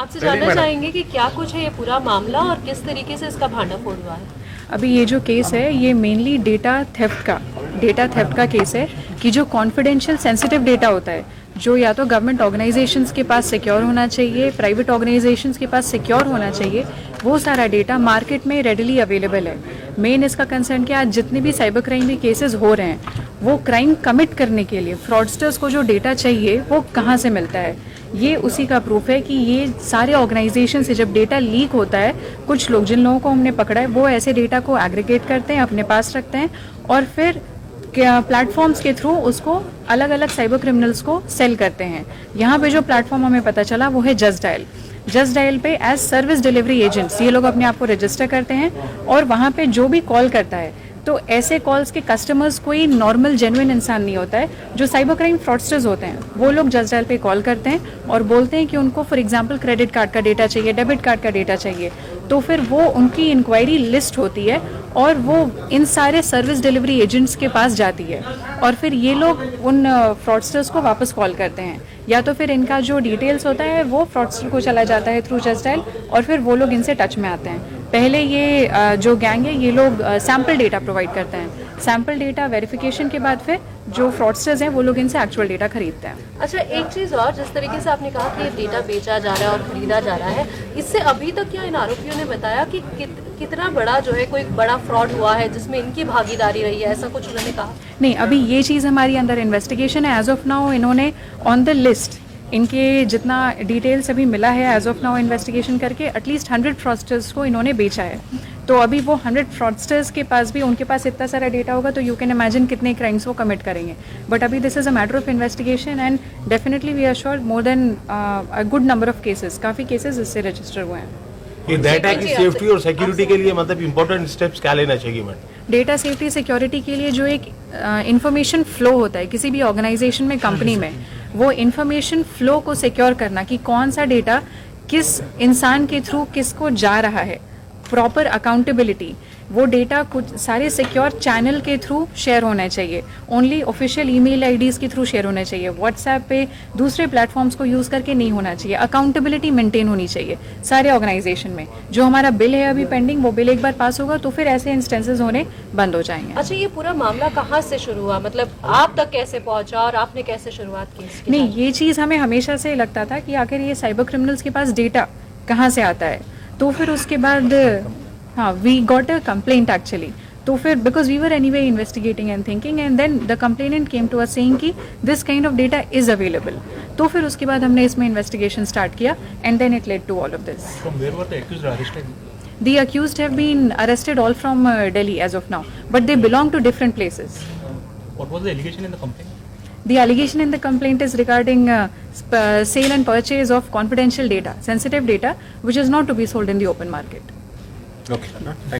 आपसे जानना चाहेंगे कि क्या कुछ है ये पूरा मामला और किस तरीके से इसका भांडाफोड़ हुआ है। अभी ये जो केस है ये मेनली डेटा थेफ्ट का केस है कि जो कॉन्फिडेंशियल सेंसिटिव डेटा होता है जो या तो गवर्नमेंट ऑर्गेनाइजेशंस के पास सिक्योर होना चाहिए, प्राइवेट ऑर्गेनाइजेशंस के पास सिक्योर होना चाहिए, वो सारा डेटा मार्केट में रेडिली अवेलेबल है। मेन इसका कंसर्न क्या, आज जितने भी साइबर क्राइम के केसेस हो रहे हैं वो क्राइम कमिट करने के लिए फ्रॉडस्टर्स को जो डेटा चाहिए वो कहाँ से मिलता है। ये उसी का प्रूफ है कि ये सारे ऑर्गेनाइजेशन से जब डेटा लीक होता है, कुछ लोग जिन लोगों को हमने पकड़ा है वो ऐसे डेटा को एग्रीगेट करते हैं, अपने पास रखते हैं और फिर प्लेटफॉर्म्स के थ्रू उसको अलग अलग साइबर क्रिमिनल्स को सेल करते हैं। यहाँ पे जो प्लेटफॉर्म हमें पता चला वो है जस्ट डायल पे एज सर्विस डिलीवरी एजेंट्स ये लोग अपने आप को रजिस्टर करते हैं और वहाँ पे जो भी कॉल करता है तो ऐसे कॉल्स के कस्टमर्स कोई नॉर्मल जेन्युइन इंसान नहीं होता है। जो साइबर क्राइम फ्रॉडस्टर्स होते हैं वो लोग जस्ट डायल पे कॉल करते हैं और बोलते हैं कि उनको फॉर एग्जांपल क्रेडिट कार्ड का डेटा चाहिए, डेबिट कार्ड का डेटा चाहिए, तो फिर वो उनकी इंक्वायरी लिस्ट होती है और वो इन सारे सर्विस डिलीवरी एजेंट्स के पास जाती है और फिर ये लोग उन फ्रॉडस्टर्स को वापस कॉल करते हैं या तो फिर इनका जो डिटेल्स होता है वो फ्रॉडस्टर को चला जाता है थ्रू जस्ट डायल और फिर वो लोग इनसे टच में आते हैं। पहले ये जो गैंग है ये लोग सैम्पल डेटा प्रोवाइड करते हैं, सैम्पल डेटा वेरिफिकेशन के बाद फिर जो फ्रॉडस्टर्स हैं वो लोग इनसे एक्चुअल डेटा खरीदते हैं। अच्छा, एक चीज़ और, जिस तरीके से आपने कहा कि ये डेटा बेचा जा रहा है और खरीदा जा रहा है, इससे अभी तक क्या इन आरोपियों ने बताया कि कितना बड़ा जो है कोई बड़ा फ्रॉड हुआ है जिसमें इनकी भागीदारी रही है, ऐसा कुछ उन्होंने कहा? नहीं, अभी ये चीज़ हमारी अंदर इन्वेस्टिगेशन है। एज ऑफ नाउ इन्होंने ऑन द लिस्ट इनके जितना डिटेल्स अभी मिला है एज ऑफ नाउ इन्वेस्टिगेशन करके एटलीस्ट 100 फ्रॉडस्टर्स को इन्होंने बेचा है। तो अभी वो 100 फ्रॉडस्टर्स के पास भी उनके पास इतना सारा डेटा होगा तो यू कैन इमेजिन कितने क्राइम्स वो कमिट करेंगे। बट अभी this is a matter of investigation and definitely we are sure more than a good number of cases, काफ़ी केसेस इससे रजिस्टर हुए हैं। ये डेटा की सेफ्टी और सिक्योरिटी के लिए मतलब इंपॉर्टेंट स्टेप्स क्या लेना चाहिए मैडम? डेटा सेफ्टी सिक्योरिटी के लिए जो एक इंफॉर्मेशन फ्लो होता है किसी भी ऑर्गेनाइजेशन में, कंपनी में, वो इंफॉर्मेशन फ्लो को सिक्योर करना कि कौन सा डेटा किस इंसान के थ्रू किसको जा रहा है, प्रॉपर अकाउंटेबिलिटी, वो डेटा कुछ सारे सिक्योर चैनल के थ्रू शेयर होना चाहिए, ओनली ऑफिशियल ईमेल आईडीज़ के थ्रू शेयर होना चाहिए, व्हाट्सएप पे दूसरे प्लेटफॉर्म्स को यूज़ करके नहीं होना चाहिए, अकाउंटेबिलिटी मेंटेन होनी चाहिए सारे ऑर्गेनाइजेशन में। जो हमारा बिल है अभी पेंडिंग, वो बिल एक बार पास होगा तो फिर ऐसे इंस्टेंसेस होने बंद हो जाएंगे। अच्छा, ये पूरा मामला कहाँ से शुरू हुआ, मतलब आप तक कैसे पहुंचा और आपने कैसे शुरुआत की इसकी? नहीं, ये चीज़ हमें हमेशा से लगता था कि आखिर ये साइबर क्रिमिनल्स के पास डेटा कहाँ से आता है। तो फिर उसके बाद हाँ, we got a complaint actually. तो फिर because we were anyway investigating and thinking and then the complainant came to us saying कि this kind of data is available. तो फिर उसके बाद हमने इसमें इन्वेस्टिगेशन स्टार्ट किया and then it led to all of this. From where were the accused arrested? The accused have been arrested all from Delhi as of now, but they belong to different places. What was the allegation in the complaint? The allegation in the complaint is regarding sale and purchase of confidential data, sensitive data, which is not to be sold in the open market. Okay.